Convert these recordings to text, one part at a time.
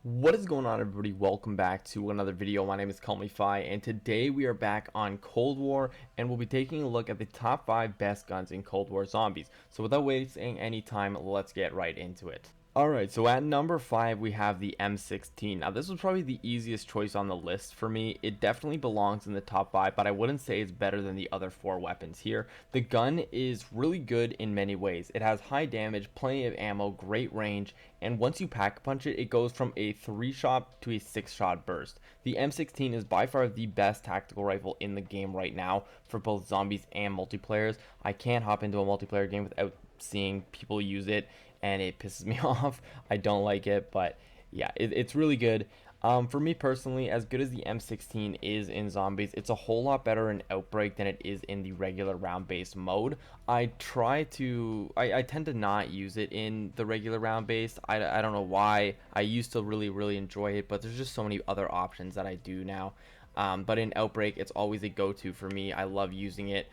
What is going on, everybody? Welcome back to another video. My name is Pharah, and today we are back on Cold War, and we'll be taking a look at the top 5 best guns in Cold War Zombies. So without wasting any time, let's get right into it. Alright, so at number 5 we have the M16. Now this was probably the easiest choice on the list for me. It definitely belongs in the top 5, but I wouldn't say it's better than the other 4 weapons here. The gun is really good in many ways. It has high damage, plenty of ammo, great range, and once you pack punch it, it goes from a 3-shot to a 6-shot burst. The M16 is by far the best tactical rifle in the game right now for both zombies and multiplayers. I can't hop into a multiplayer game without seeing people use it, and it pisses me off. I don't like it, but yeah, it's really good. For me personally, as good as the M16 is in zombies, it's a whole lot better in Outbreak than it is in the regular round-based mode. I tend to not use it in the regular round-based. I don't know why. I used to really enjoy it, but there's just so many other options that I do now. But in Outbreak, it's always a go-to for me. I love using it.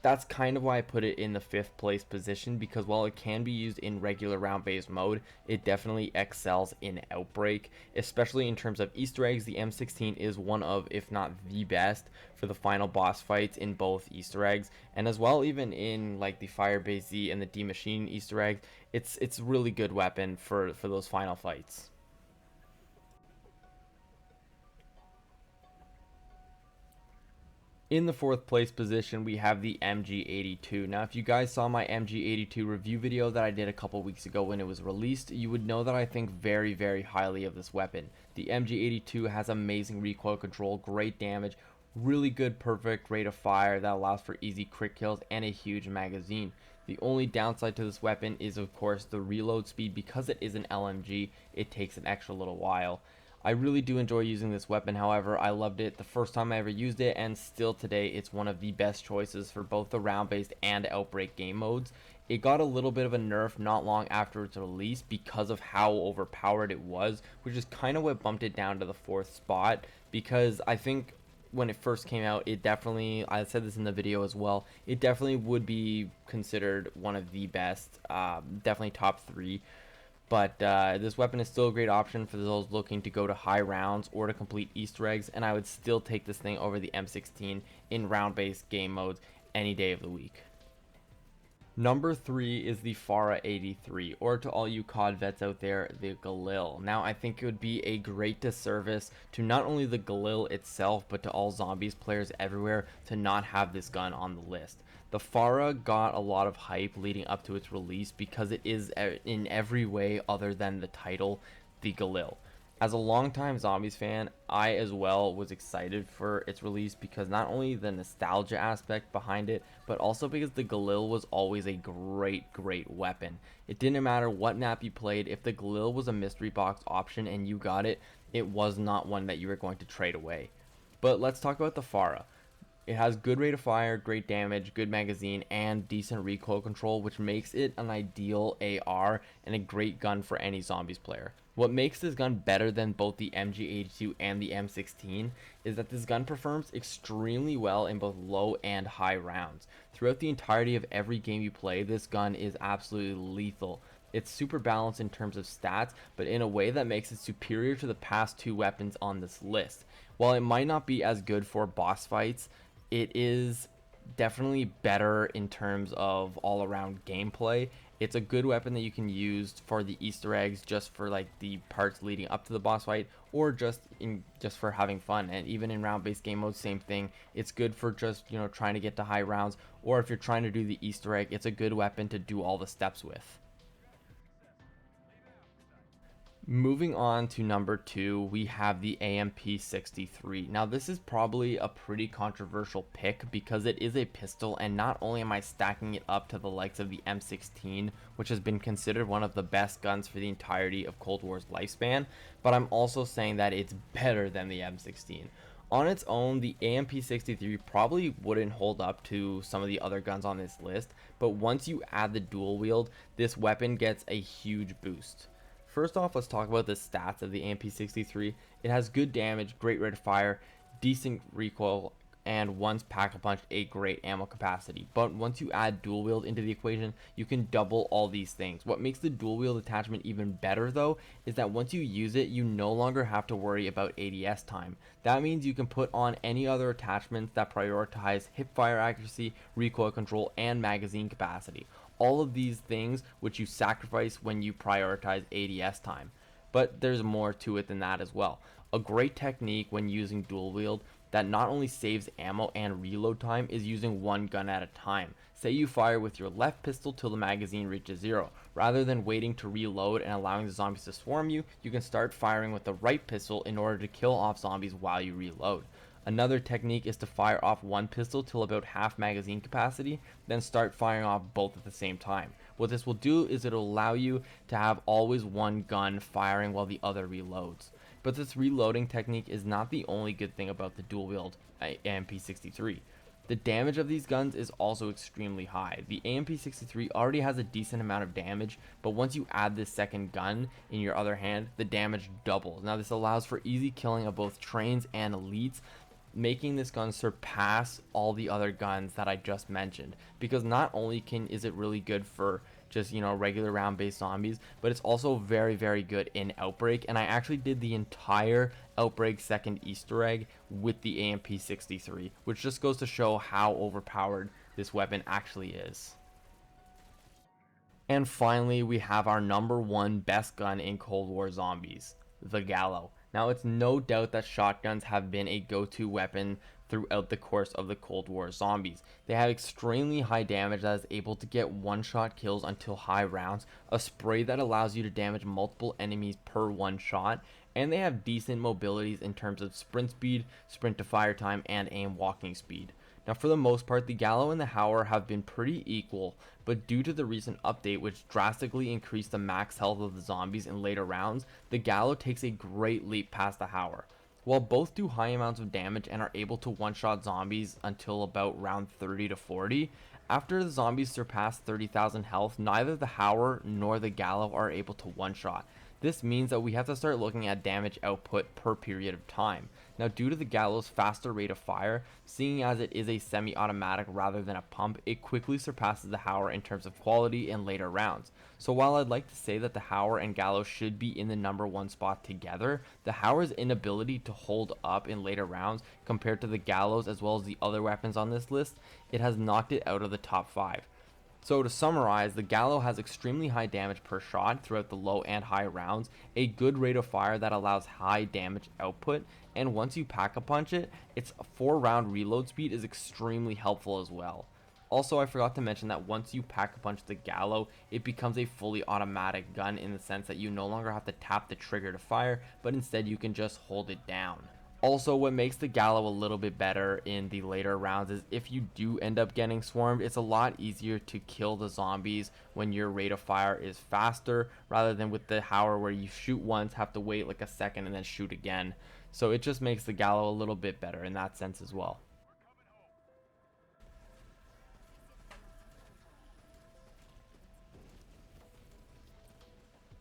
That's kind of why I put it in the 5th place position, because while it can be used in regular round-based mode, it definitely excels in Outbreak, especially in terms of Easter eggs. The M16 is one of, if not the best, for the final boss fights in both Easter eggs, and as well even in like the Firebase Z and the D Machine Easter eggs. It's a really good weapon for those final fights. In the 4th place position, we have the MG82. Now, if you guys saw my MG82 review video that I did a couple weeks ago when it was released, you would know that I think very highly of this weapon. The MG82 has amazing recoil control, great damage, really good perfect rate of fire that allows for easy crit kills, and a huge magazine. The only downside to this weapon is, of course, the reload speed. Because it is an LMG, it takes an extra little while. I really do enjoy using this weapon. However, I loved it the first time I ever used it, and still today it's one of the best choices for both the round-based and Outbreak game modes. It got a little bit of a nerf not long after its release because of how overpowered it was, which is kind of what bumped it down to the 4th spot, because I think when it first came out, it definitely, I said this in the video as well, it definitely would be considered one of the best, definitely top 3. But this weapon is still a great option for those looking to go to high rounds or to complete Easter eggs, and I would still take this thing over the M16 in round-based game modes any day of the week. Number 3 is the Pharah 83, or to all you COD vets out there, the Galil. Now, I think it would be a great disservice to not only the Galil itself, but to all zombies players everywhere to not have this gun on the list. The Pharah got a lot of hype leading up to its release because it is in every way other than the title, the Galil. As a longtime Zombies fan, I as well was excited for its release because not only the nostalgia aspect behind it, but also because the Galil was always a great weapon. It didn't matter what map you played, if the Galil was a mystery box option and you got it, it was not one that you were going to trade away. But let's talk about the Pharah. It has good rate of fire, great damage, good magazine, and decent recoil control, which makes it an ideal AR and a great gun for any zombies player. What makes this gun better than both the MG82 and the M16 is that this gun performs extremely well in both low and high rounds. Throughout the entirety of every game you play, this gun is absolutely lethal. It's super balanced in terms of stats, but in a way that makes it superior to the past 2 weapons on this list. While it might not be as good for boss fights, it is definitely better in terms of all-around gameplay. It's a good weapon that you can use for the Easter eggs, just for like the parts leading up to the boss fight, or just for having fun. And even in round-based game mode, same thing. It's good for just, you know, trying to get to high rounds, or if you're trying to do the Easter egg, it's a good weapon to do all the steps with. Moving on to number 2, we have the AMP63. Now this is probably a pretty controversial pick because it is a pistol, and not only am I stacking it up to the likes of the M16, which has been considered one of the best guns for the entirety of Cold War's lifespan, but I'm also saying that it's better than the M16. On its own, the AMP63 probably wouldn't hold up to some of the other guns on this list, but once you add the dual wield, this weapon gets a huge boost. First off, let's talk about the stats of the AMP63. It has good damage, great rate of fire, decent recoil and once Pack-a-Punch a great ammo capacity. But once you add dual wield into the equation, you can double all these things. What makes the dual wield attachment even better though is that once you use it, you no longer have to worry about ADS time. That means you can put on any other attachments that prioritize hip fire accuracy, recoil control, and magazine capacity. All of these things which you sacrifice when you prioritize ADS time. But there's more to it than that as well. A great technique when using dual wield that not only saves ammo and reload time is using one gun at a time. Say you fire with your left pistol till the magazine reaches 0. Rather than waiting to reload and allowing the zombies to swarm you, you can start firing with the right pistol in order to kill off zombies while you reload. Another technique is to fire off one pistol till about half magazine capacity, then start firing off both at the same time. What this will do is it'll allow you to have always one gun firing while the other reloads. But this reloading technique is not the only good thing about the dual wield AMP-63. The damage of these guns is also extremely high. The AMP-63 already has a decent amount of damage, but once you add this second gun in your other hand, the damage doubles. Now this allows for easy killing of both trains and elites, making this gun surpass all the other guns that I just mentioned, because not only is it really good for just, you know, regular round based zombies, but it's also very, very good in Outbreak. And I actually did the entire Outbreak second Easter egg with the AMP-63, which just goes to show how overpowered this weapon actually is. And finally, we have our number one best gun in Cold War zombies, the Gallo. Now, it's no doubt that shotguns have been a go-to weapon throughout the course of the Cold War zombies. They have extremely high damage that is able to get one-shot kills until high rounds, a spray that allows you to damage multiple enemies per one shot, and they have decent mobilities in terms of sprint speed, sprint to fire time, and aim walking speed. Now, for the most part, the Gallo and the Howler have been pretty equal, but due to the recent update which drastically increased the max health of the zombies in later rounds, the Gallo takes a great leap past the Howler. While both do high amounts of damage and are able to one-shot zombies until about round 30 to 40, after the zombies surpass 30,000 health, neither the Howler nor the Gallo are able to one-shot. This means that we have to start looking at damage output per period of time. Now, due to the Gallo's faster rate of fire, seeing as it is a semi-automatic rather than a pump, it quickly surpasses the Howler in terms of quality in later rounds. So while I'd like to say that the Howler and Gallo should be in the number one spot together, the Howler's inability to hold up in later rounds compared to the Gallo's as well as the other weapons on this list, it has knocked it out of the top 5. So to summarize, the Gallo has extremely high damage per shot throughout the low and high rounds, a good rate of fire that allows high damage output, and once you pack-a-punch it, its 4-round reload speed is extremely helpful as well. Also, I forgot to mention that once you pack-a-punch the Gallo, it becomes a fully automatic gun in the sense that you no longer have to tap the trigger to fire, but instead you can just hold it down. Also, what makes the Gallo a little bit better in the later rounds is if you do end up getting swarmed, it's a lot easier to kill the zombies when your rate of fire is faster rather than with the Howler where you shoot once, have to wait like a second and then shoot again. So it just makes the Gallo a little bit better in that sense as well.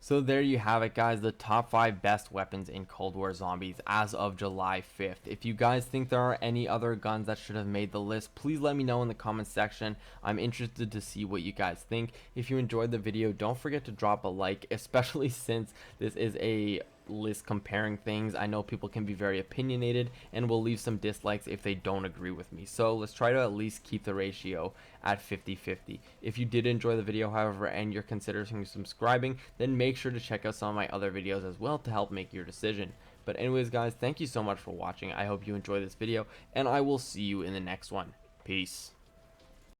So there you have it, guys, the top 5 best weapons in Cold War Zombies as of July 5th. If you guys think there are any other guns that should have made the list, please let me know in the comments section. I'm interested to see what you guys think. If you enjoyed the video, don't forget to drop a like, especially since this is a list comparing things. I know people can be very opinionated and will leave some dislikes if they don't agree with me. So let's try to at least keep the ratio at 50-50. If you did enjoy the video, however, and you're considering subscribing, then make sure to check out some of my other videos as well to help make your decision. But anyways, guys, thank you so much for watching. I hope you enjoyed this video, and I will see you in the next one. Peace.